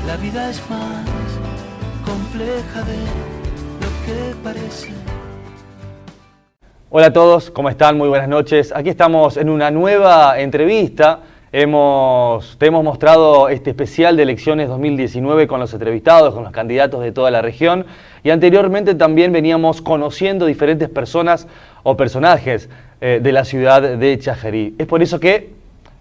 La vida es más compleja de lo que parece. Hola a todos, ¿cómo están? Muy buenas noches. Aquí estamos en una nueva entrevista. Te hemos mostrado este especial de elecciones 2019 con los entrevistados, con los candidatos de toda la región. Y anteriormente también veníamos conociendo diferentes personas o personajes de la ciudad de Chajerí. Es por eso que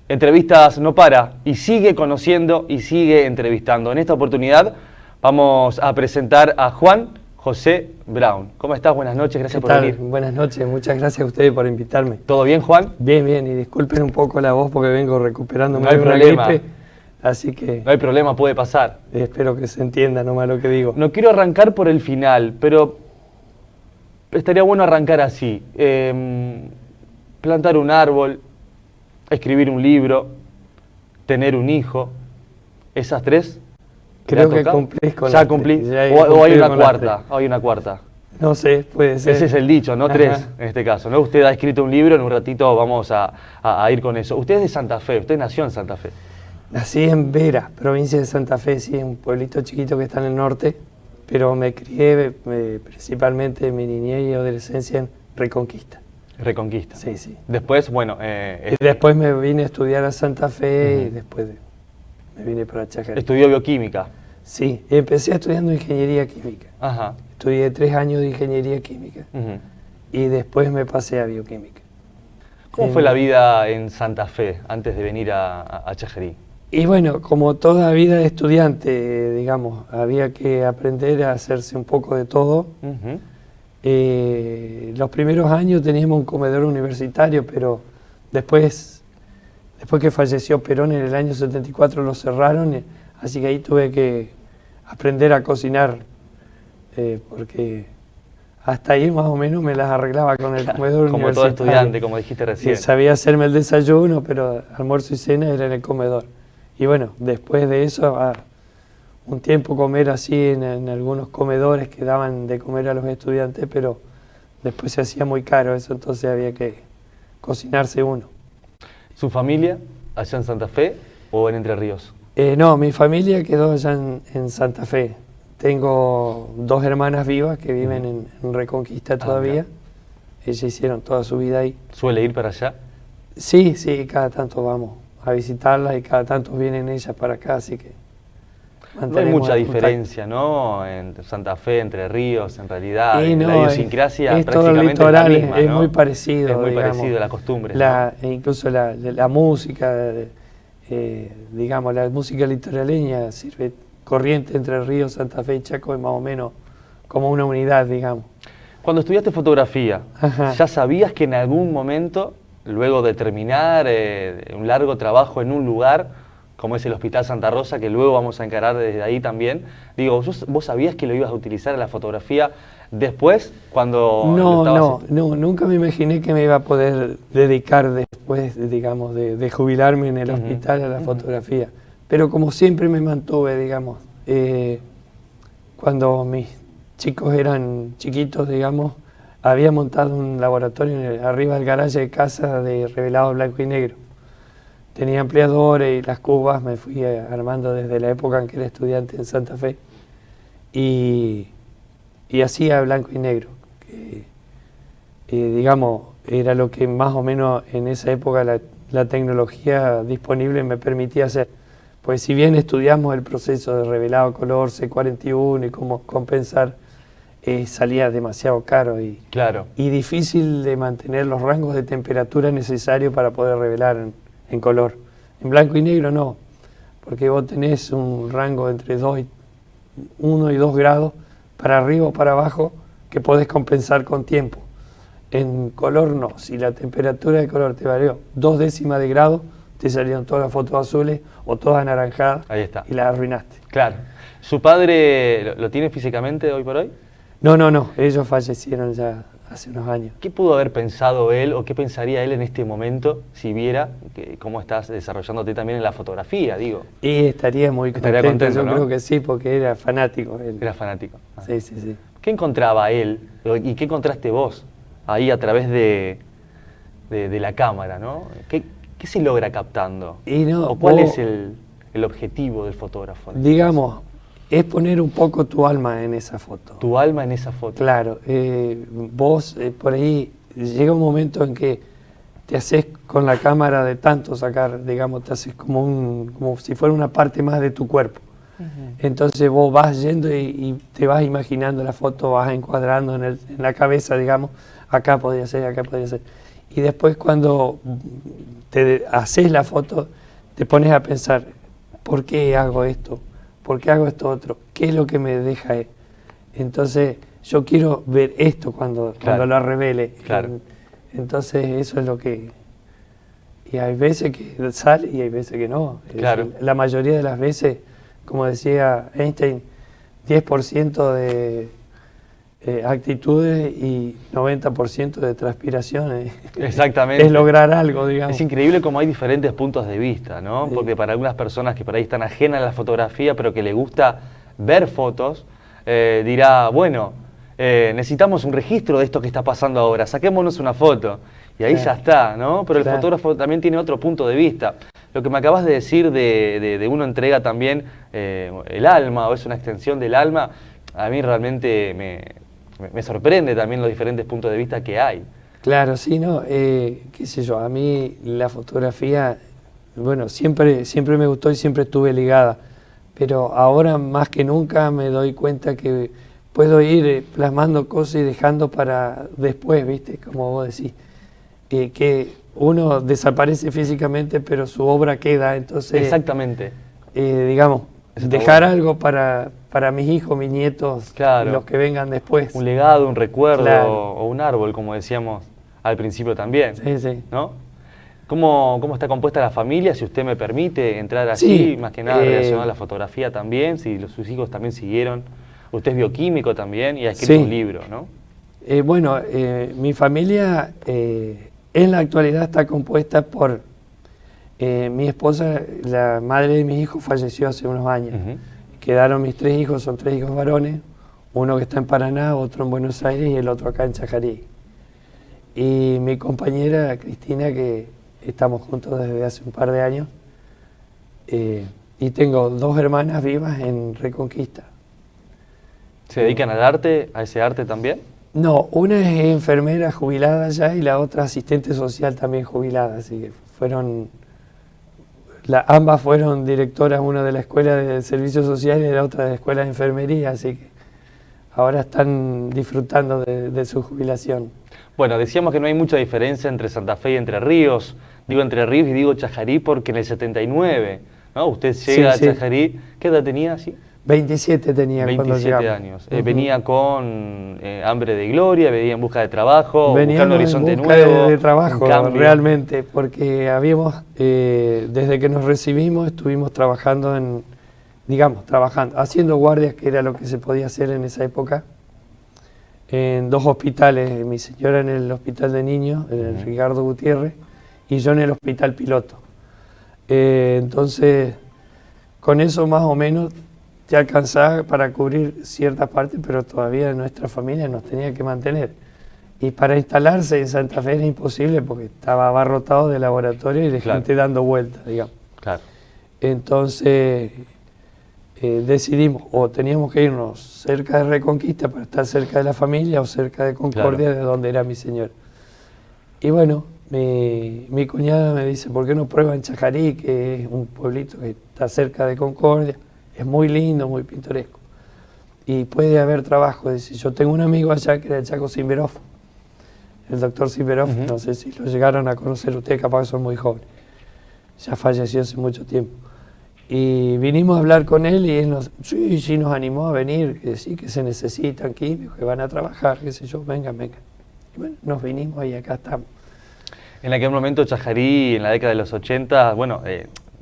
Entrevistas no para y sigue conociendo y sigue entrevistando. En esta oportunidad vamos a presentar a Juan José Brown. ¿Cómo estás? Buenas noches, gracias por venir. Buenas noches, muchas gracias a ustedes por invitarme. ¿Todo bien, Juan? Bien, bien, y disculpen un poco la voz porque vengo recuperándome No hay de una problema. gripe, así que No hay problema, puede pasar. espero que se entienda nomás lo que digo. No quiero arrancar por el final, pero estaría bueno arrancar así. Plantar un árbol, escribir un libro, tener un hijo, esas tres. Creo que cumplís con ya las cumplí. tres, ya he O hay cumplido una con las cuarta. Hay una cuarta. No sé, puede ser. Ese es el dicho, no Ajá. tres en este caso, ¿no? Usted ha escrito un libro, en un ratito vamos a ir con eso. Usted es de Santa Fe, usted nació en Santa Fe. Nací en Vera, provincia de Santa Fe, sí, un pueblito chiquito que está en el norte, pero me crié principalmente en mi niñez y adolescencia en Reconquista. Reconquista. Sí, sí. Después, bueno... Y después me vine a estudiar a Santa Fe y después me vine para Chajarí. estudió bioquímica. Sí, empecé estudiando ingeniería química. Ajá. Estudié 3 años de ingeniería química Ujú. y después me pasé a bioquímica. ¿Cómo fue la vida en Santa Fe antes de venir a Chajerí? Y bueno, como toda vida de estudiante, digamos, había que aprender a hacerse un poco de todo. Ujú. Los primeros años teníamos un comedor universitario, pero después que falleció Perón en el año 74 lo cerraron, así que ahí tuve que aprender a cocinar, porque hasta ahí más o menos me las arreglaba con el comedor Como universitario. todo estudiante, como dijiste Sí, recién. sabía hacerme el desayuno, pero almuerzo y cena era en el comedor. Y bueno, después de eso, un tiempo comer así en algunos comedores que daban de comer a los estudiantes, pero después se hacía muy caro eso, entonces había que cocinarse uno. ¿Su familia allá en Santa Fe o en Entre Ríos? No, mi familia quedó allá en Santa Fe. Tengo 2 hermanas vivas que viven en Reconquista todavía. Ellas hicieron toda su vida ahí. ¿Suele ir para allá? Sí, sí, cada tanto vamos a visitarlas y cada tanto vienen ellas para acá, así que No hay mantenemos mucha el contacto. diferencia, ¿no? En Santa Fe, Entre Ríos, en realidad. Y la no, idiosincrasia es todo el prácticamente litoral, es la misma, es ¿no? muy parecido. Es muy digamos. parecido, la costumbre. E incluso la música, digamos, la música litoraleña sirve corriente entre Ríos, Santa Fe y Chaco, es más o menos como una unidad, digamos. Cuando estudiaste fotografía, Ajá. ¿ya sabías que en algún momento, luego de terminar un largo trabajo en un lugar, como es el Hospital Santa Rosa, que luego vamos a encarar desde ahí también, digo, ¿vos sabías que lo ibas a utilizar en la fotografía después, cuando lo estabas No, nunca me imaginé que me iba a poder dedicar después, digamos, de jubilarme en el hospital a la fotografía. Pero como siempre me mantuve, digamos, cuando mis chicos eran chiquitos, digamos, había montado un laboratorio arriba del garaje de casa de revelado blanco y negro. Tenía ampliadores y las cubas, me fui armando desde la época en que era estudiante en Santa Fe. Y hacía blanco y negro, que digamos, era lo que más o menos en esa época la tecnología disponible me permitía hacer. Pues si bien estudiamos el proceso de revelado color C41 y cómo compensar, salía demasiado caro y difícil de mantener los rangos de temperatura necesarios para poder revelar en color. En blanco y negro no, porque vos tenés un rango entre 1 y 2 grados para arriba o para abajo que podés compensar con tiempo. En color no, si la temperatura de color te varió 2 décimas de grado, te salieron todas las fotos azules o todas anaranjadas. Ahí está. Y las arruinaste. Claro. ¿Su padre lo tiene físicamente hoy por hoy? No, ellos fallecieron ya hace unos años. ¿Qué pudo haber pensado él o qué pensaría él en este momento si viera cómo estás desarrollándote también en la fotografía, digo? Y estaría muy contento, Estaría contento, yo ¿no? creo que sí, porque era fanático él. Era fanático. Ah. Sí, sí, sí. ¿Qué encontraba él y qué encontraste vos ahí a través de la cámara, ¿no? ¿Qué se logra captando? Y no, ¿O cuál vos- es el el objetivo del fotógrafo? Digamos, es poner un poco tu alma en esa foto. Tu alma en esa foto. Claro, vos por ahí llega un momento en que te haces con la cámara de tanto sacar, digamos, te haces como si fuera una parte más de tu cuerpo. Entonces vos vas yendo y te vas imaginando la foto, vas encuadrando en la cabeza, digamos, acá podría ser, acá podría ser. Y después cuando te haces la foto, te pones a pensar, ¿por qué hago esto? ¿Por qué hago esto otro? ¿Qué es lo que me deja? Entonces yo quiero ver esto cuando lo revele. Claro. Entonces eso es lo que... Y hay veces que sale y hay veces que no. Claro. La mayoría de las veces, como decía Einstein, 10% de actitudes y 90% de transpiraciones. Exactamente. Es lograr algo, digamos. Es increíble cómo hay diferentes puntos de vista, ¿no? Sí. Porque para algunas personas que por ahí están ajenas a la fotografía, pero que les gusta ver fotos, dirá, bueno, necesitamos un registro de esto que está pasando ahora, saquémonos una foto. Y ahí ya está, ¿no? Pero el fotógrafo también tiene otro punto de vista. Lo que me acabas de decir de uno entrega también el alma, o es una extensión del alma, a mí realmente me sorprende también los diferentes puntos de vista que hay. Claro, sí, ¿no? Qué sé yo, a mí la fotografía, bueno, siempre me gustó y siempre estuve ligada, pero ahora más que nunca me doy cuenta que puedo ir plasmando cosas y dejando para después, ¿viste? Como vos decís, que uno desaparece físicamente, pero su obra queda, entonces... Exactamente. Digamos, dejar algo para mis hijos, mis nietos, claro, los que vengan después. Un legado, un recuerdo, claro, o un árbol, como decíamos al principio también. Sí, sí. ¿No? ¿Cómo está compuesta la familia, si usted me permite entrar así, sí, más que nada relacionado a la fotografía también, si sus hijos también siguieron? Usted es bioquímico también y ha escrito un libro, ¿no? Bueno, mi familia en la actualidad está compuesta por mi esposa, la madre de mis hijos, falleció hace unos años. Quedaron mis 3 hijos, son 3 hijos varones, uno que está en Paraná, otro en Buenos Aires y el otro acá en Chajarí. Y mi compañera Cristina, que estamos juntos desde hace un par de años, y tengo 2 hermanas vivas en Reconquista. ¿Se dedican al arte, a ese arte también? No, una es enfermera jubilada ya y la otra asistente social también jubilada, así que ambas fueron directoras, una de la Escuela de Servicios Sociales y la otra de la Escuela de Enfermería, así que ahora están disfrutando de su jubilación. Bueno, decíamos que no hay mucha diferencia entre Santa Fe y Entre Ríos. Digo Entre Ríos y digo Chajarí porque en el 79, ¿no? Usted llega a Chajarí, ¿qué edad tenía? ¿Sí? 27 tenía cuando llegamos. 27 años. Venía con hambre de gloria, venía en busca de trabajo, buscando un horizonte nuevo. De trabajo, realmente, porque habíamos, desde que nos recibimos, estuvimos trabajando haciendo guardias, que era lo que se podía hacer en esa época, en 2 hospitales, mi señora en el hospital de niños, en el Ricardo Gutiérrez, y yo en el hospital piloto. Entonces, con eso más o menos te alcanzaba para cubrir ciertas partes, pero todavía nuestra familia nos tenía que mantener. Y para instalarse en Santa Fe era imposible porque estaba abarrotado de laboratorio y de gente dando vueltas, digamos. Claro. Entonces decidimos, o teníamos que irnos cerca de Reconquista para estar cerca de la familia, o cerca de Concordia, de donde era mi señora. Y bueno, mi cuñada me dice, ¿por qué no prueban Chajarí, que es un pueblito que está cerca de Concordia? Es muy lindo, muy pintoresco. Y puede haber trabajo. Dice, yo tengo un amigo allá que era el Chaco Simberov, el doctor Simberov, no sé si lo llegaron a conocer ustedes, capaz que son muy jóvenes. Ya falleció hace mucho tiempo. Y vinimos a hablar con él y él nos animó a venir, que sí, que se necesitan químicos, que van a trabajar, qué sé yo, vengan. Y bueno, nos vinimos y acá estamos. En aquel momento Chajarí, en la década de los 80, bueno,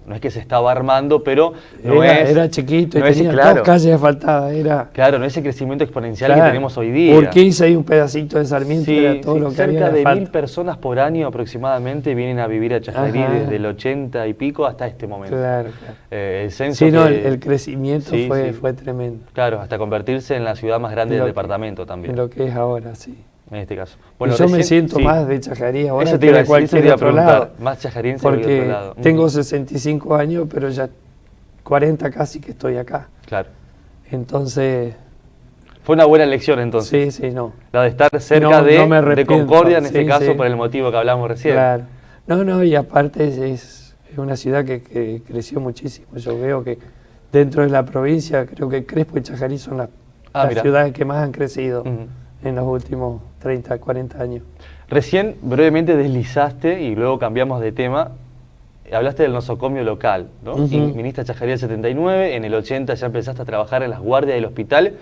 no es que se estaba armando, pero era chiquito y tenía 2 calles asfaltadas. Claro, no es el crecimiento exponencial que tenemos hoy día. Porque hice ahí un pedacito de Sarmiento, era todo lo que había. Cerca de 1000 personas por año aproximadamente vienen a vivir a Chajarí desde el 80 y pico hasta este momento. Claro. El censo el crecimiento fue tremendo. Claro, hasta convertirse en la ciudad más grande del departamento también. En lo que es ahora, sí. En este caso. Bueno, y yo me siento más de Chajarí ahora que de cualquier otro lado. Más chajariense porque que de otro lado. Tengo 65 años, pero ya 40 casi que estoy acá. Claro. Entonces, Fue una buena elección entonces. sí, no. La de estar cerca No, de, no me de arrepiento. Concordia, en este Sí, caso, sí. por el motivo que hablamos recién. Claro. No, y aparte es una ciudad que creció muchísimo. Yo veo que dentro de la provincia, creo que Crespo y Chajarí son las Mirá. ciudades que más han crecido Ujú. en los últimos 30, 40 años. Recién brevemente deslizaste y luego cambiamos de tema. Hablaste del nosocomio local, ¿no? Ujú. Y viniste a Chajarí en el 79, en el 80 ya empezaste a trabajar en las guardias del hospital.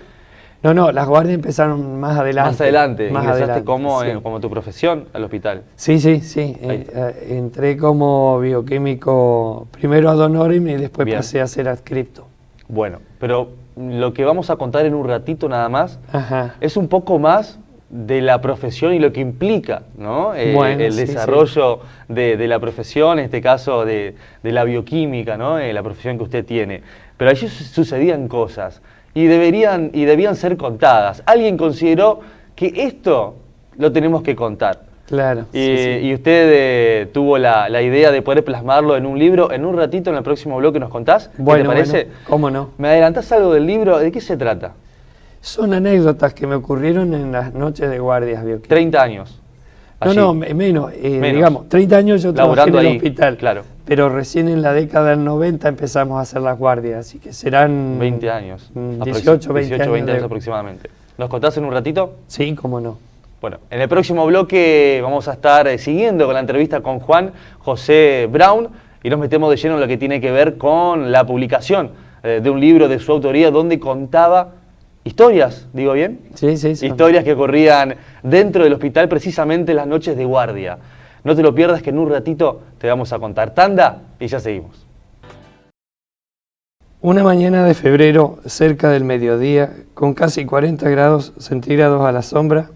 No, las guardias empezaron más adelante. Más adelante, Más ingresaste adelante, como, sí. como tu profesión al hospital. Sí. Ahí está. Entré como bioquímico primero ad honorem y después Bien. pasé a ser adscripto. Bueno, pero lo que vamos a contar en un ratito nada más Ajá. es un poco más de la profesión y lo que implica, ¿no? Bueno, el sí, desarrollo de la profesión, en este caso de la bioquímica, ¿no? La profesión que usted tiene. Pero allí sucedían cosas y debían ser contadas. Alguien consideró que esto lo tenemos que contar. Claro. Y usted tuvo la idea de poder plasmarlo en un libro. En un ratito, en el próximo bloque, nos contás. Bueno, ¿Qué te parece? bueno, ¿cómo no? ¿Me adelantás algo del libro? ¿De qué se trata? Son anécdotas que me ocurrieron en las noches de guardias bioquímicas. 30 años. allí. Menos. Menos. Digamos, 30 años yo trabajé en Laburando el ahí, hospital. claro. Pero recién en la década del 90 empezamos a hacer las guardias, así que serán 20 años. 18, 20 18, 20 años de- aproximadamente. ¿Nos contás en un ratito? Sí, cómo no. Bueno, en el próximo bloque vamos a estar siguiendo con la entrevista con Juan José Brown y nos metemos de lleno en lo que tiene que ver con la publicación de un libro de su autoría donde contaba historias, ¿digo bien? Sí. Historias que ocurrían dentro del hospital precisamente en las noches de guardia. No te lo pierdas que en un ratito te vamos a contar. Tanda y ya seguimos. Una mañana de febrero, cerca del mediodía, con casi 40 grados centígrados a la sombra,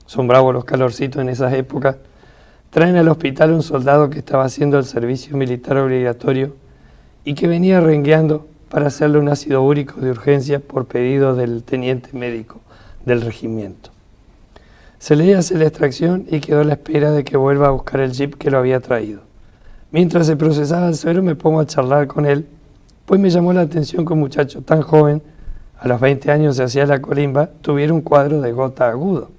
son bravos los calorcitos en esas épocas, traen al hospital un soldado que estaba haciendo el servicio militar obligatorio y que venía rengueando para hacerle un ácido úrico de urgencia por pedido del teniente médico del regimiento. Se le hace la extracción y quedó a la espera de que vuelva a buscar el jeep que lo había traído. Mientras se procesaba el suero me pongo a charlar con él, pues me llamó la atención que un muchacho tan joven, a los 20 años se hacía la colimba, tuviera un cuadro de gota agudo.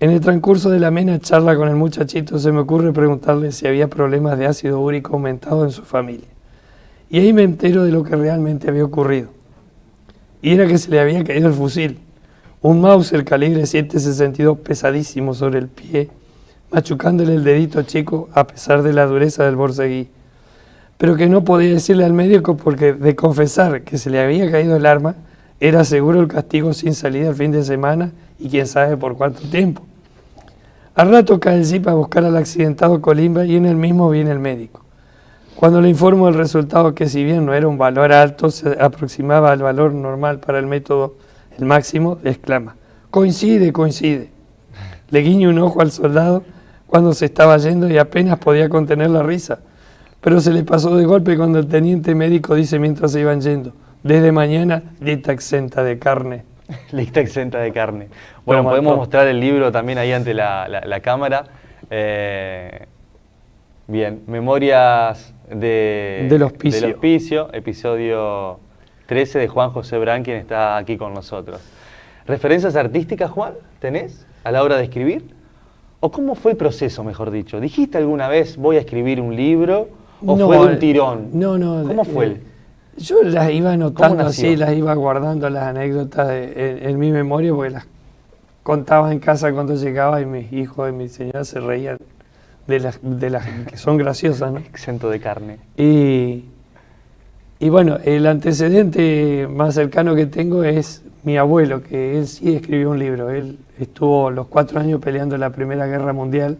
En el transcurso de la amena charla con el muchachito se me ocurre preguntarle si había problemas de ácido úrico aumentado en su familia. Y ahí me entero de lo que realmente había ocurrido. Y era que se le había caído el fusil, un Mauser calibre 7.62 pesadísimo sobre el pie, machucándole el dedito chico a pesar de la dureza del borceguí. Pero que no podía decirle al médico porque de confesar que se le había caído el arma, era seguro el castigo sin salida el fin de semana y quién sabe por cuánto tiempo. Al rato cae el jeep a buscar al accidentado Colimba y en el mismo viene el médico. Cuando le informo el resultado, que si bien no era un valor alto, se aproximaba al valor normal para el método, el máximo, exclama: coincide. Le guiño un ojo al soldado cuando se estaba yendo y apenas podía contener la risa. Pero se le pasó de golpe cuando el teniente médico dice mientras se iban yendo: desde mañana, dieta exenta de carne. Lista exenta de carne. Bueno, Lo podemos mató. mostrar el libro también ahí ante la cámara. Bien, Memorias Del Hospicio. episodio 13 de Juan José Brown, quien está aquí con nosotros. ¿Referencias artísticas, Juan, tenés a la hora de escribir? ¿O cómo fue el proceso, mejor dicho? ¿Dijiste alguna vez voy a escribir un libro? ¿O No, fue de un tirón? No. ¿Cómo fue? Yo las iba anotando nació? así, las iba guardando las anécdotas en mi memoria porque las contaba en casa cuando llegaba y mis hijos y mi señora se reían de las que son graciosas, ¿no? Exento de carne. Y bueno, el antecedente más cercano que tengo es mi abuelo, que él sí escribió un libro. Él estuvo los 4 años peleando en la Primera Guerra Mundial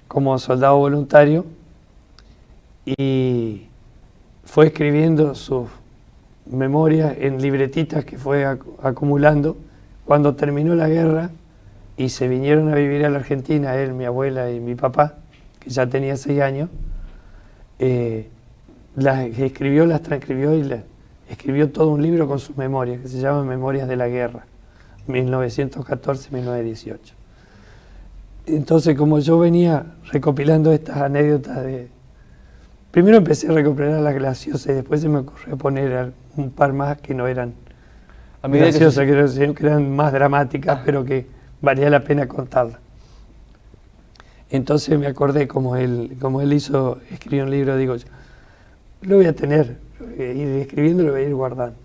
como soldado voluntario y fue escribiendo sus memorias en libretitas que fue acumulando. Cuando terminó la guerra y se vinieron a vivir a la Argentina, él, mi abuela y mi papá, que ya tenía 6 años, las escribió, las transcribió y escribió todo un libro con sus memorias, que se llama Memorias de la Guerra, 1914-1918. Entonces, como yo venía recopilando estas anécdotas Primero empecé a recuperar las graciosas y después se me ocurrió poner un par más que no eran A medida que graciosas, que eran más dramáticas, pero que valía la pena contarlas. Entonces me acordé, como él escribió un libro, digo, lo voy a tener, lo voy a ir escribiendo, lo voy a ir guardando.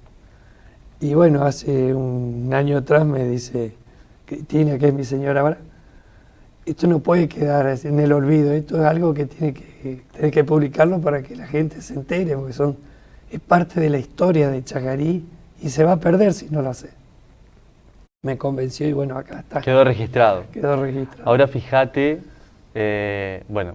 Y bueno, hace un año atrás me dice Cristina, que es mi señora ahora, esto no puede quedar en el olvido, esto es algo que tenés que publicarlo para que la gente se entere, porque es parte de la historia de Chajarí y se va a perder si no lo hace. Me convenció y bueno, acá está. Quedó registrado. Quedó registrado. Ahora fíjate, bueno,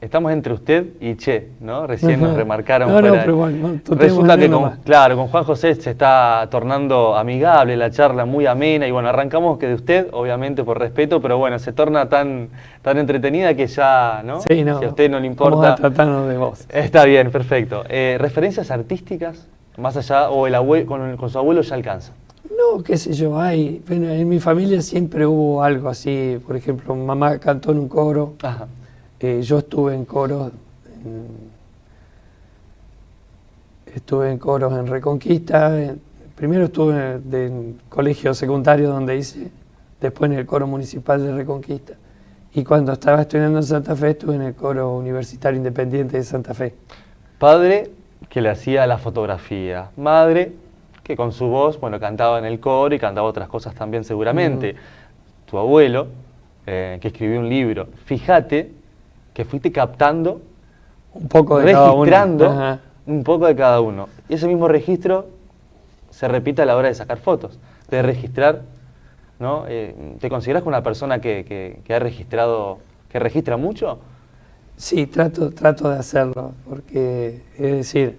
estamos entre usted y Che, ¿no? Recién nos remarcaron. No, pero bueno, resulta que con Juan José se está tornando amigable la charla, muy amena, y bueno, arrancamos que de usted, obviamente por respeto, pero bueno, se torna tan entretenida que ya, ¿no? Sí, no. Si a usted no le importa. Vamos a tratarnos de vos. Está bien, perfecto. ¿Referencias artísticas, más allá, o el abuelo, con su abuelo ya alcanza? No, qué sé yo, bueno, en mi familia siempre hubo algo así, por ejemplo, mamá cantó en un coro. Ajá. Yo estuve en coros, en Reconquista, primero estuve en colegio secundario donde hice, después en el coro municipal de Reconquista, y cuando estaba estudiando en Santa Fe estuve en el coro universitario independiente de Santa Fe. Padre que le hacía la fotografía, madre que con su voz, bueno, cantaba en el coro y cantaba otras cosas también seguramente. Tu abuelo, que escribió un libro, fíjate que fuiste captando, un poco de registrando cada uno. Un poco de cada uno. Y ese mismo registro se repite a la hora de sacar fotos, de registrar, ¿no? ¿Te consideras una persona que ha registrado, que registra mucho? Sí, trato de hacerlo, porque es decir,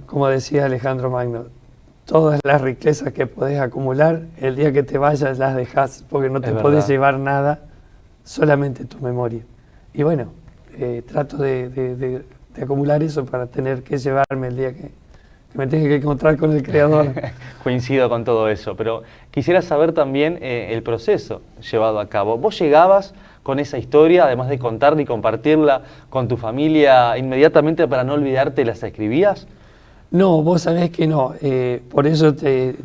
como decía Alejandro Magno, todas las riquezas que podés acumular, el día que te vayas las dejás, porque no te podés llevar nada, solamente tu memoria. Y bueno, trato de acumular eso para tener que llevarme el día que me tenga que encontrar con el Creador. Coincido con todo eso, pero quisiera saber también el proceso llevado a cabo. ¿Vos llegabas con esa historia, además de contarla y compartirla con tu familia inmediatamente para no olvidarte, las escribías? No, vos sabés que no, por eso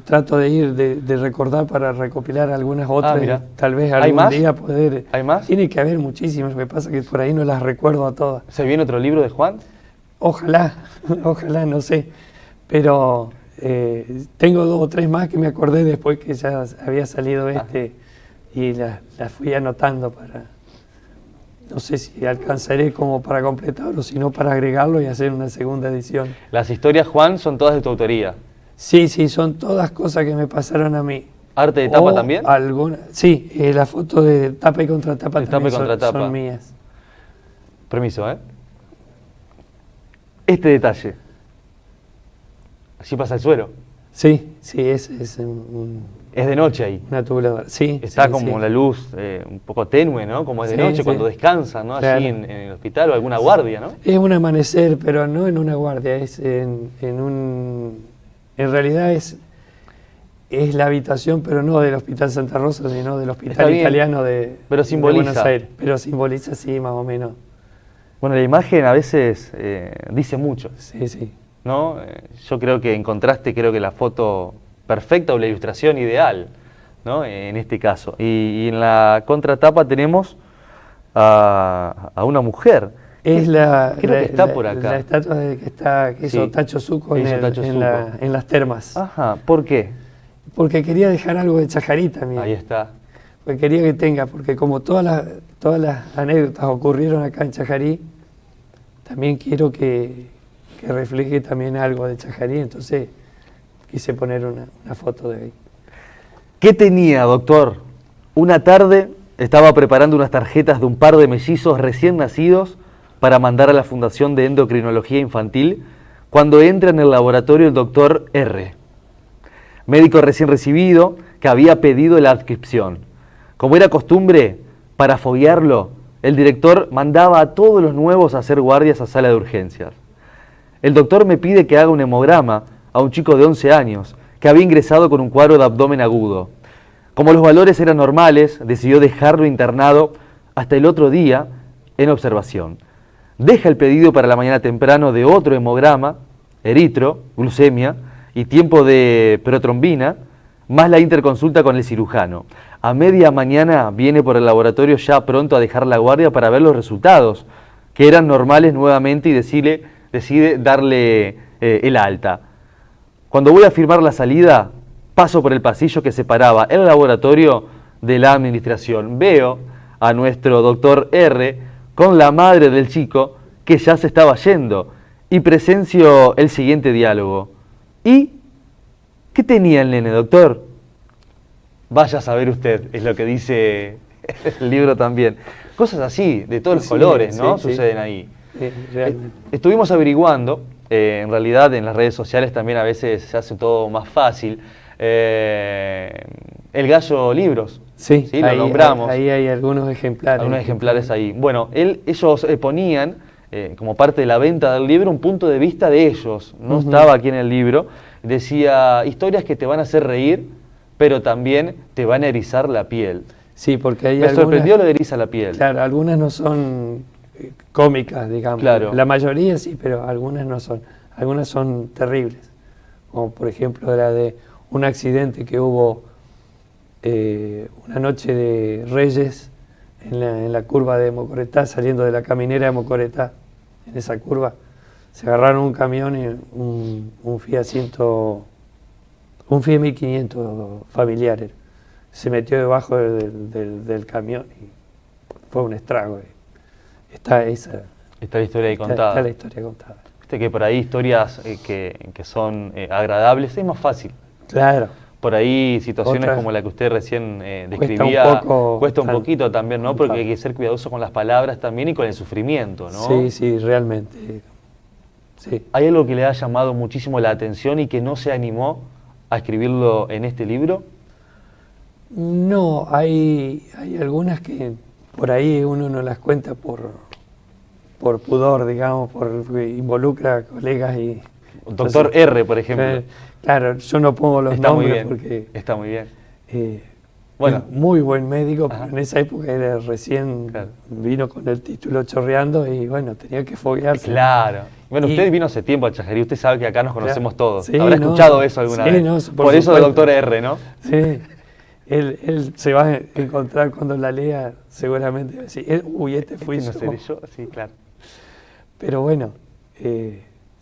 trato de ir, de recordar para recopilar algunas otras, y tal vez algún día poder... ¿Hay más? Tiene que haber muchísimas, lo que pasa es que por ahí no las recuerdo a todas. ¿Se viene otro libro de Juan? Ojalá, ojalá, no sé, pero tengo 2 o 3 más que me acordé después que ya había salido y las fui anotando para... No sé si alcanzaré como para completarlo, sino para agregarlo y hacer una segunda edición. Las historias, Juan, son todas de tu autoría. Sí, son todas cosas que me pasaron a mí. ¿Arte de tapa también? Sí, la foto de tapa y contratapa también son mías. Permiso, ¿eh? Este detalle. Así pasa el suero. Sí, es Es de noche ahí. Una tubuladora, sí. Está como la luz un poco tenue, ¿no? Como es de noche cuando descansan, ¿no? Claro. Allí en el hospital o alguna guardia, ¿no? Es un amanecer, pero no en una guardia, es en realidad es la habitación, pero no del Hospital Santa Rosa, sino del Hospital Italiano de Buenos Aires. Pero simboliza, sí, más o menos. Bueno, la imagen a veces dice mucho. Sí. ¿No? Yo creo que encontraste, la foto perfecta o la ilustración ideal, ¿no? En este caso. Y en la contratapa tenemos a una mujer. Es ¿Qué es lo que está por acá? La estatua que hizo Tacho Zucco en las termas. Ajá, ¿por qué? Porque quería dejar algo de Chajarí también. Ahí está. Porque quería que tenga, porque como todas las anécdotas ocurrieron acá en Chajarí, también quiero que refleje también algo de Chajarí, entonces quise poner una foto de ahí. ¿Qué tenía, doctor? Una tarde estaba preparando unas tarjetas de un par de mellizos recién nacidos para mandar a la Fundación de Endocrinología Infantil cuando entra en el laboratorio el doctor R., médico recién recibido que había pedido la adscripción. Como era costumbre, para foguearlo, el director mandaba a todos los nuevos a hacer guardias a sala de urgencias. El doctor me pide que haga un hemograma a un chico de 11 años que había ingresado con un cuadro de abdomen agudo. Como los valores eran normales, decidió dejarlo internado hasta el otro día en observación. deja el pedido para la mañana temprano de otro hemograma, eritro, glucemia y tiempo de protrombina, más la interconsulta con el cirujano. A media mañana viene por el laboratorio ya pronto a dejar la guardia para ver los resultados, que eran normales nuevamente, y decide darle el alta. Cuando voy a firmar la salida, paso por el pasillo que separaba el laboratorio de la administración. Veo a nuestro doctor R con la madre del chico que ya se estaba yendo y presencio el siguiente diálogo. ¿Y qué tenía el nene, doctor? Vaya a saber usted, es lo que dice el libro también. Cosas así, de todos los colores, ¿no? Sí, suceden ahí. Realmente. Estuvimos averiguando, en realidad en las redes sociales también a veces se hace todo más fácil. El Gallo Libros, Sí, lo nombramos. Ahí hay algunos ejemplares. Algunos ejemplares ahí. Bueno, ellos ponían, como parte de la venta del libro, un punto de vista de ellos. No estaba aquí en el libro. Decía, historias que te van a hacer reír, pero también te van a erizar la piel. Sí, porque hay Me sorprendió lo de eriza la piel. Claro, algunas no son cómicas, digamos. Claro. La mayoría sí, pero algunas no son. Algunas son terribles. Como por ejemplo la de un accidente que hubo una noche de Reyes en la curva de Mocoretá, saliendo de la caminera de Mocoretá. En esa curva se agarraron un camión y un Fiat 1500 familiar. Se metió debajo del camión y fue un estrago. Está la historia ahí contada. Está la historia contada. Viste que por ahí historias que son agradables es más fácil. Claro. Por ahí situaciones como la que usted recién describía, cuesta un poquito también, ¿no? Porque hay que ser cuidadoso con las palabras también y con el sufrimiento, ¿no? Sí, realmente. Sí. ¿Hay algo que le ha llamado muchísimo la atención y que no se animó a escribirlo en este libro? No, hay algunas que por ahí uno no las cuenta por pudor, digamos, porque involucra a colegas y... Doctor R, por ejemplo. Claro, yo no pongo los nombres porque... Está muy bien. Bueno, muy buen médico, pero en esa época era recién, vino con el título chorreando y bueno, tenía que foguearse. Claro. Bueno, usted vino hace tiempo a Chajarí, usted sabe que acá nos conocemos todos. Sí, ¿Habrá escuchado eso alguna vez? No, por eso del doctor R, ¿no? Sí. Él se va a encontrar cuando la lea, seguramente va a decir, uy, este fui yo. No seré yo, sí, claro. Pero bueno,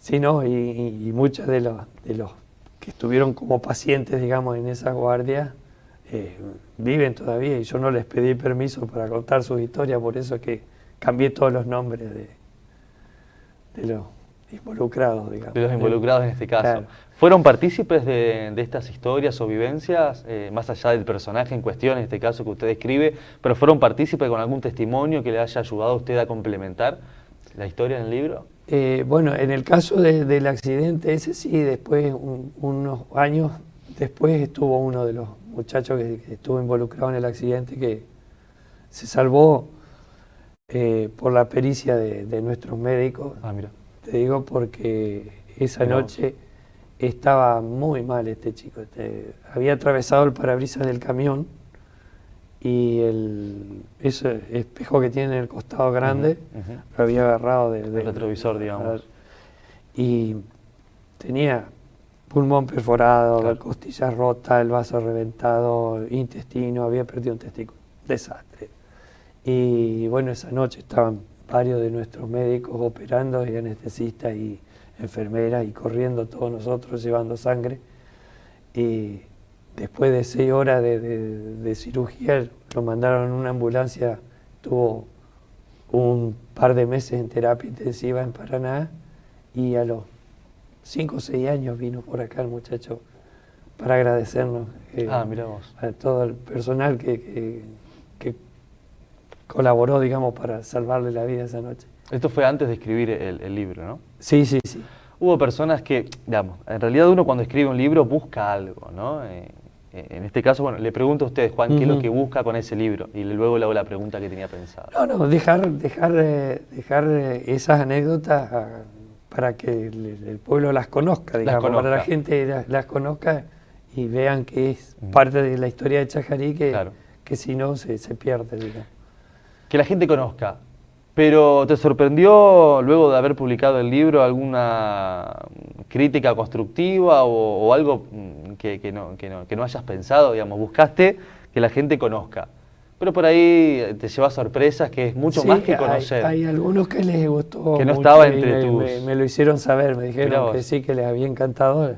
sí, ¿no? Y muchos de los que estuvieron como pacientes, digamos, en esa guardia, viven todavía y yo no les pedí permiso para contar sus historias, por eso es que cambié todos los nombres de los involucrados, digamos. De los involucrados en este caso. Claro. ¿Fueron partícipes de estas historias o vivencias, más allá del personaje en cuestión, en este caso que usted describe, pero fueron partícipes con algún testimonio que le haya ayudado a usted a complementar la historia en el libro? Bueno, en el caso del accidente ese sí, después, unos años después, estuvo uno de los muchachos que estuvo involucrado en el accidente que se salvó por la pericia de nuestros médicos. Ah, mira. Te digo porque esa noche estaba muy mal este chico. Había atravesado el parabrisas del camión y ese espejo que tiene en el costado grande lo había agarrado del retrovisor, digamos. Y tenía pulmón perforado, Claro. costillas rotas, el vaso reventado, intestino, había perdido un testículo. Desastre. Y bueno, esa noche estaban varios de nuestros médicos operando, y anestesistas y enfermeras, y corriendo todos nosotros llevando sangre. Y después de 6 horas de cirugía, lo mandaron en una ambulancia, tuvo un par de meses en terapia intensiva en Paraná, y a los 5 o 6 años vino por acá el muchacho para agradecernos Mirá vos. a todo el personal que colaboró, digamos, para salvarle la vida esa noche. Esto fue antes de escribir el libro, ¿no? Sí. Hubo personas que, digamos, en realidad uno cuando escribe un libro busca algo, ¿no? En este caso, bueno, le pregunto a ustedes, Juan, ¿qué es lo que busca con ese libro? Y luego le hago la pregunta que tenía pensada. No, dejar esas anécdotas para que el pueblo las conozca, digamos, para la gente las conozca y vean que es parte de la historia de Chajarí, que si no se pierde, digamos. Que la gente conozca Pero ¿te sorprendió luego de haber publicado el libro alguna crítica constructiva o algo que no hayas pensado? Digamos, buscaste que la gente conozca. Pero por ahí te llevas sorpresas que es mucho más que conocer. Hay algunos que les gustó que no mucho estaba y entre tus... me lo hicieron saber, me Mirá dijeron vos. que sí, que les había encantado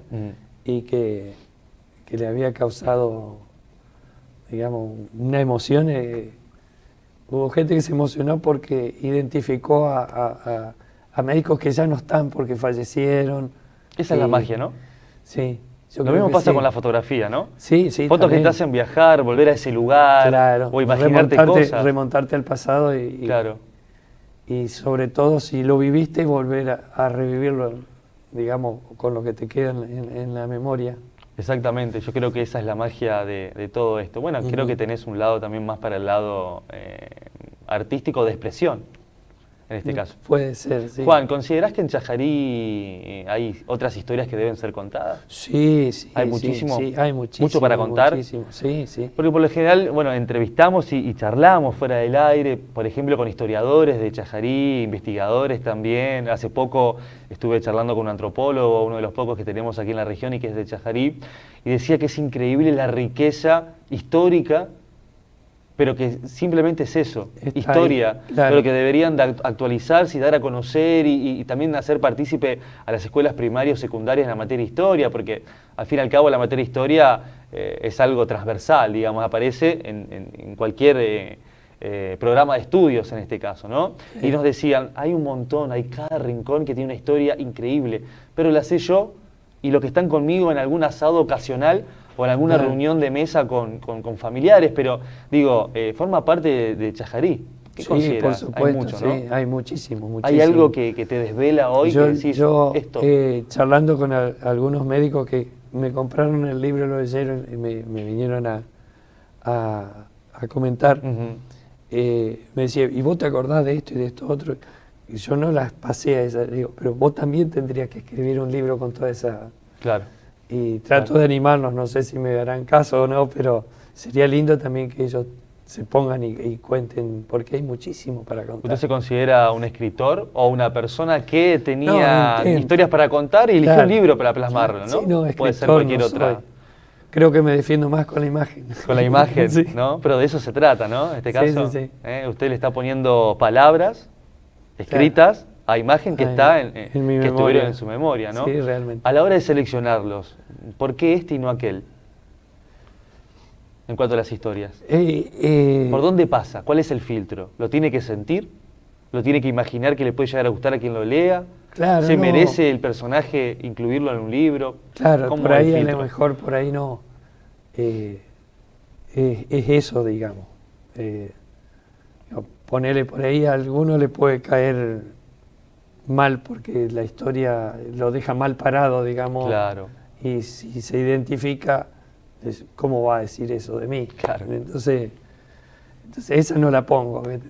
y que le había causado, digamos, una emoción. Hubo gente que se emocionó porque identificó a médicos que ya no están porque fallecieron. Esa es la magia, ¿no? Sí. Lo mismo pasa con la fotografía, ¿no? Sí, sí. Fotos también. que te hacen viajar, volver a ese lugar, Claro, o imaginarte cosas. remontarte al pasado Claro. y sobre todo si lo viviste, volver a revivirlo, digamos, con lo que te queda en la memoria. Exactamente, yo creo que esa es la magia de todo esto. Bueno, creo que tenés un lado también más para el lado artístico de expresión, en este caso. Puede ser, sí. Juan, ¿considerás que en Chajarí hay otras historias que deben ser contadas? Sí, sí. ¿Hay sí, muchísimo? Sí, hay muchísimo. ¿Mucho para contar? Muchísimo, sí, sí. Porque por lo general, bueno, entrevistamos y charlamos fuera del aire, por ejemplo, con historiadores de Chajarí, investigadores también. Hace poco estuve charlando con un antropólogo, uno de los pocos que tenemos aquí en la región y que es de Chajarí, y decía que es increíble la riqueza histórica, pero que simplemente es eso, Está historia, ahí, claro. pero que deberían de actualizarse y dar a conocer y también hacer partícipe a las escuelas primarias o secundarias en la materia historia, porque al fin y al cabo la materia historia es algo transversal, digamos, aparece en cualquier programa de estudios en este caso, ¿no? Sí. Y nos decían, hay un montón, hay cada rincón que tiene una historia increíble, pero la sé yo y los que están conmigo en algún asado ocasional o en alguna Claro. reunión de mesa con familiares, pero digo, forma parte de Chajarí. ¿Qué Sí, consideras? por supuesto, Hay mucho, ¿no? sí, hay muchísimo. ¿Hay algo que te desvela hoy que decís Yo esto? charlando con algunos médicos que me compraron el libro, lo leyeron y me vinieron a comentar, Ujú. me decía, ¿y vos te acordás de esto y de esto otro? Y yo no las pasé a esas, digo, pero vos también tendrías que escribir un libro con toda esa... Claro. Y trato de animarlos, no sé si me darán caso o no, pero sería lindo también que ellos se pongan y cuenten, porque hay muchísimo para contar. ¿Usted se considera un escritor o una persona que tenía No, historias para contar y eligió Claro. un libro para plasmarlo, ¿no? Sí, no, Puede ser escritor cualquier no otra. soy. Creo que me defiendo más con la imagen. Con la imagen, Sí. ¿no? Pero de eso se trata, ¿no? En este Sí, caso, sí, sí. Usted le está poniendo palabras escritas a imagen que Ah, está en mi que memoria. estuvieron en su memoria, ¿no? Sí, realmente. A la hora de seleccionarlos, ¿por qué este y no aquel? En cuanto a las historias. ¿Por dónde pasa? ¿Cuál es el filtro? ¿Lo tiene que sentir? ¿Lo tiene que imaginar que le puede llegar a gustar a quien lo lea? Claro, ¿Se no. merece el personaje incluirlo en un libro? Claro, ¿Cómo por es el ahí a filtro? lo mejor, por ahí no. Es eso, digamos. Ponerle por ahí a alguno le puede caer mal porque la historia lo deja mal parado, digamos. Claro. Y si se identifica, ¿cómo va a decir eso de mí? Claro. Entonces esa no la pongo. ¿viste?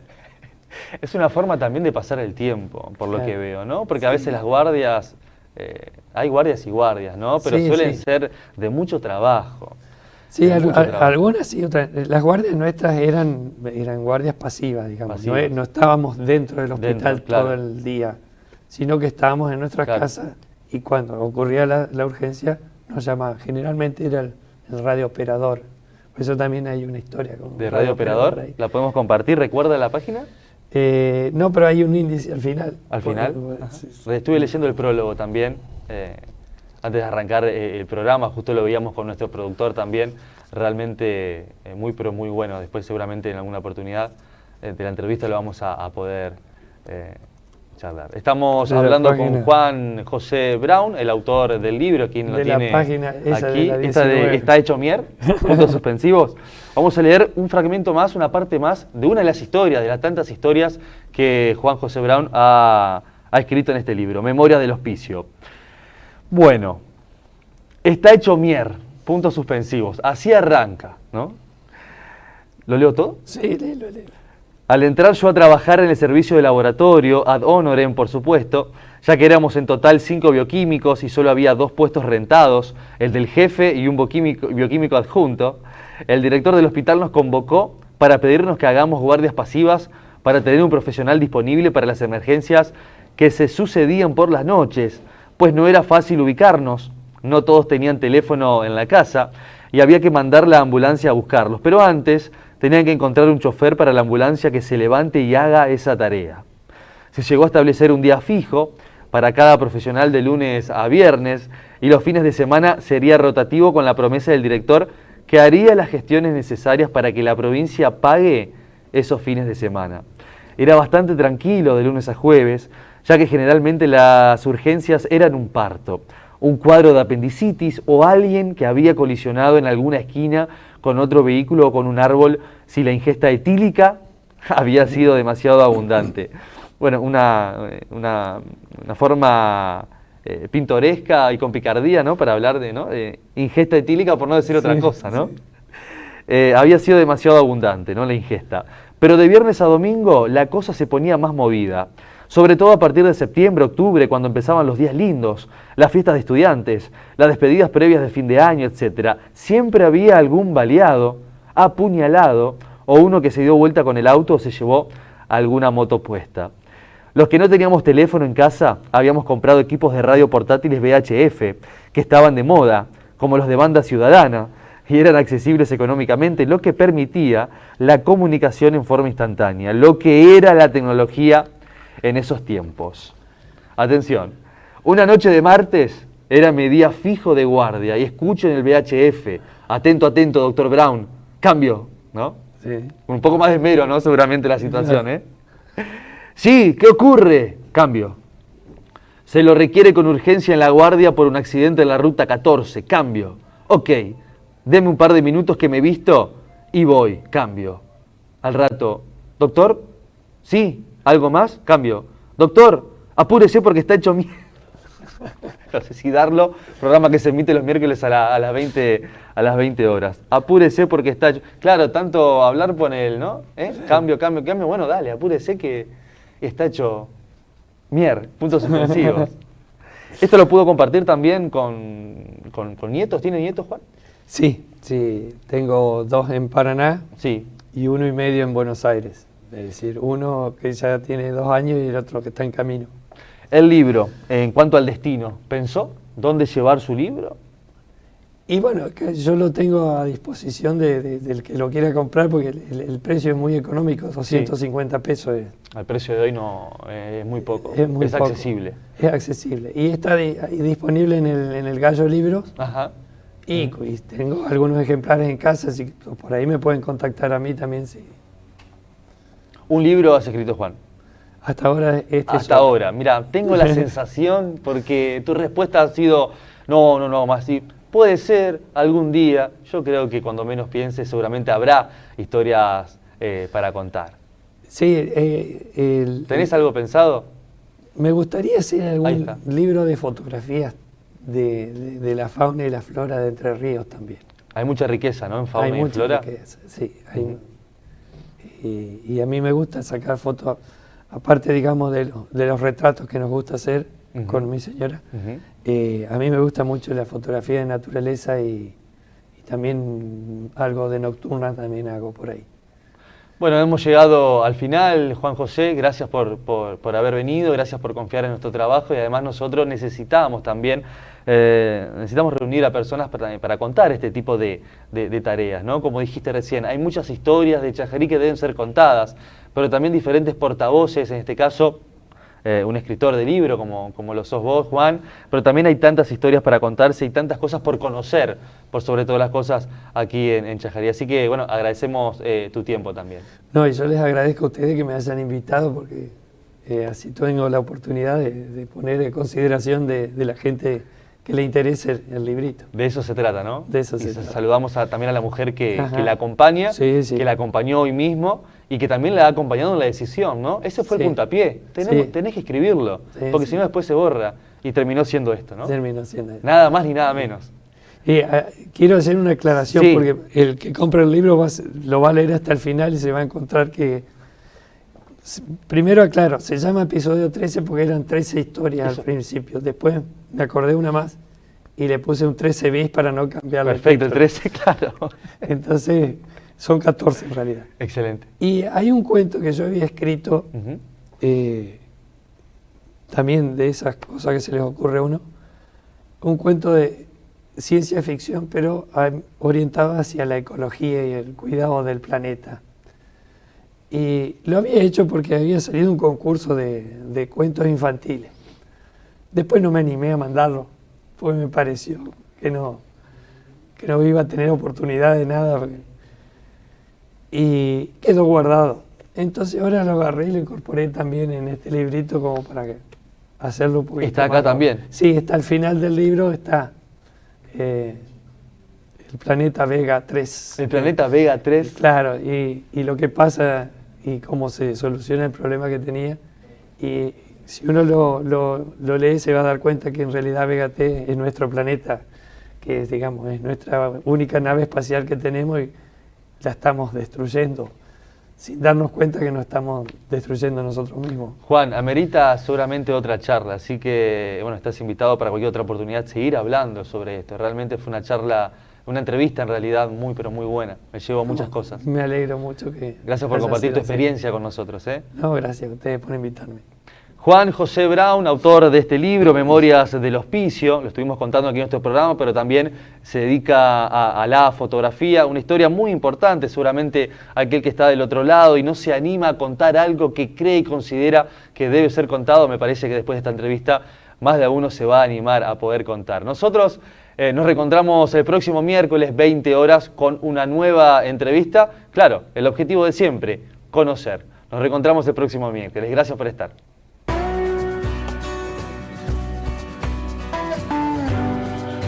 Es una forma también de pasar el tiempo, por lo Claro. que veo, ¿no? Porque a veces las guardias, hay guardias y guardias, ¿no? Pero Sí, suelen sí. ser de mucho trabajo. Sí, de mucho trabajo. algunas sí, otras. Las guardias nuestras eran guardias pasivas, digamos. Pasivas. No estábamos dentro del hospital Dentro, claro. todo el día, sino que estábamos en nuestras Claro. casas y cuando ocurría la urgencia nos llamaban. Generalmente era el radiooperador. Por eso también hay una historia con un ¿De radio operador? ahí. ¿La podemos compartir? ¿Recuerda la página? No, pero hay un índice al final. Al final. Bueno, Ajá. sí, sí. Estuve leyendo el prólogo también, antes de arrancar el programa, justo lo veíamos con nuestro productor también, realmente muy pero muy bueno. Después seguramente en alguna oportunidad de la entrevista lo vamos a poder charlar. Estamos De la hablando página. con Juan José Brown, el autor del libro, quien lo De la tiene página esa de aquí, la esta de 19. Está hecho mier, puntos suspensivos. Vamos a leer un fragmento más, una parte más de una de las historias, de las tantas historias que Juan José Brown ha escrito en este libro, Memoria del Hospicio. Bueno, está hecho mier, puntos suspensivos, así arranca, ¿no? ¿Lo leo todo? Sí, léelo. Al entrar yo a trabajar en el servicio de laboratorio, ad honorem por supuesto, ya que éramos en total 5 bioquímicos y solo había 2 puestos rentados, el del jefe y un bioquímico adjunto, el director del hospital nos convocó para pedirnos que hagamos guardias pasivas para tener un profesional disponible para las emergencias que se sucedían por las noches, pues no era fácil ubicarnos, no todos tenían teléfono en la casa y había que mandar la ambulancia a buscarlos, pero antes tenían que encontrar un chofer para la ambulancia que se levante y haga esa tarea. Se llegó a establecer un día fijo para cada profesional de lunes a viernes y los fines de semana sería rotativo con la promesa del director que haría las gestiones necesarias para que la provincia pague esos fines de semana. Era bastante tranquilo de lunes a jueves, ya que generalmente las urgencias eran un parto, un cuadro de apendicitis o alguien que había colisionado en alguna esquina con otro vehículo o con un árbol si la ingesta etílica había sido demasiado abundante. Bueno, una forma pintoresca y con picardía, ¿no? Para hablar de ingesta etílica, por no decir otra cosa, ¿no? Sí. Había sido demasiado abundante, ¿no? La ingesta. Pero de viernes a domingo la cosa se ponía más movida. Sobre todo a partir de septiembre, octubre, cuando empezaban los días lindos, las fiestas de estudiantes, las despedidas previas de fin de año, etc. Siempre había algún baleado, apuñalado, o uno que se dio vuelta con el auto o se llevó alguna moto puesta. Los que no teníamos teléfono en casa, habíamos comprado equipos de radio portátiles VHF, que estaban de moda, como los de Banda Ciudadana, y eran accesibles económicamente, lo que permitía la comunicación en forma instantánea, lo que era la tecnología en esos tiempos. Atención, una noche de martes era mi día fijo de guardia y escucho en el VHF, atento, atento, doctor Brown, cambio, ¿no? Sí. Un poco más de esmero, ¿no? Seguramente la situación, ¿eh? Sí, ¿qué ocurre? Cambio. Se lo requiere con urgencia en la guardia por un accidente en la ruta 14, cambio. Ok, deme un par de minutos que me visto y voy, cambio. Al rato, doctor, sí, ¿algo más? Cambio. Doctor, apúrese porque está hecho mierda. No sé si darlo, programa que se emite los miércoles a las 20 horas. Apúrese porque está hecho... Claro, tanto hablar con él, ¿no? Cambio, cambio, cambio. Bueno, dale, apúrese que está hecho puntos suspensivos. ¿Esto lo pudo compartir también con nietos? ¿Tiene nietos, Juan? Sí, tengo 2 en Paraná, sí, y 1 y medio en Buenos Aires. Es decir, uno que ya tiene 2 años y el otro que está en camino. El libro, en cuanto al destino, ¿pensó dónde llevar su libro? Y bueno, yo lo tengo a disposición del que lo quiera comprar porque el precio es muy económico, 250 pesos. Al precio de hoy no es muy poco, es poco. Accesible. Es accesible. Y está disponible en el Gallo Libros. Ajá. Y tengo algunos ejemplares en casa, así que por ahí me pueden contactar a mí también. Sí. ¿Un libro has escrito, Juan? Hasta ahora Hasta ahora. Mira, tengo la sensación, porque tu respuesta ha sido, no, más sí. Puede ser algún día, yo creo que cuando menos pienses seguramente habrá historias para contar. Sí. ¿Tenés algo pensado? Me gustaría hacer algún libro de fotografías de la fauna y la flora de Entre Ríos también. Hay mucha riqueza, ¿no? En fauna y flora. Hay mucha riqueza, sí. Y a mí me gusta sacar fotos, aparte, digamos, de los retratos que nos gusta hacer con mi señora. A mí me gusta mucho la fotografía de naturaleza y también algo de nocturna también hago por ahí. Bueno, hemos llegado al final, Juan José, gracias por haber venido, gracias por confiar en nuestro trabajo y además nosotros necesitamos también, necesitamos reunir a personas para contar este tipo de tareas, ¿no? Como dijiste recién, hay muchas historias de Chajarí que deben ser contadas, pero también diferentes portavoces, en este caso un escritor de libro como lo sos vos, Juan, pero también hay tantas historias para contarse y tantas cosas por conocer, por sobre todas las cosas aquí en Chajarí. Así que, bueno, agradecemos tu tiempo también. No, y yo les agradezco a ustedes que me hayan invitado porque así tengo la oportunidad de poner en consideración de la gente que le interese el librito. De eso se trata, ¿no? De eso se trata. Saludamos también a la mujer que la acompaña, que la acompañó hoy mismo y que también la ha acompañado en la decisión, ¿no? Ese fue el puntapié. Tenés que escribirlo, porque si no después se borra. Y terminó siendo esto, ¿no? Terminó siendo esto. Nada más ni nada menos. Quiero hacer una aclaración porque el que compra el libro lo va a leer hasta el final y se va a encontrar que... Primero aclaro, se llama episodio 13 porque eran 13 historias al principio. Después me acordé una más y le puse un 13 bis para no cambiarle. Perfecto, el 13, claro. Entonces, son 14 en realidad. Excelente. Y hay un cuento que yo había escrito, Ujú. también de esas cosas que se les ocurre a uno, un cuento de ciencia ficción, pero orientado hacia la ecología y el cuidado del planeta. Y lo había hecho porque había salido un concurso de cuentos infantiles. Después no me animé a mandarlo, porque me pareció que no iba a tener oportunidad de nada. Y quedó guardado. Entonces ahora lo agarré y lo incorporé también en este librito como para hacerlo un poquito ¿Está acá más. también? Sí, está al final del libro, está el planeta Vega 3. El planeta Vega 3. Claro, y lo que pasa y cómo se soluciona el problema que tenía. Y si uno lo lee se va a dar cuenta que en realidad Vega T es nuestro planeta, que es, digamos, es nuestra única nave espacial que tenemos y la estamos destruyendo, sin darnos cuenta que nos estamos destruyendo nosotros mismos. Juan, amerita seguramente otra charla, así que bueno, estás invitado para cualquier otra oportunidad seguir hablando sobre esto. Realmente fue una charla, una entrevista en realidad muy, pero muy buena. Me llevo muchas cosas. Me alegro mucho que... Gracias por haya compartir tu sido así. experiencia con nosotros. No, gracias a ustedes por invitarme. Juan José Brown, autor de este libro, Memorias del Hospicio, lo estuvimos contando aquí en nuestro programa, pero también se dedica a la fotografía, una historia muy importante, seguramente aquel que está del otro lado y no se anima a contar algo que cree y considera que debe ser contado, me parece que después de esta entrevista más de uno se va a animar a poder contar. Nosotros nos reencontramos el próximo miércoles 20 horas con una nueva entrevista. Claro, el objetivo de siempre, conocer. Nos reencontramos el próximo miércoles. Gracias por estar.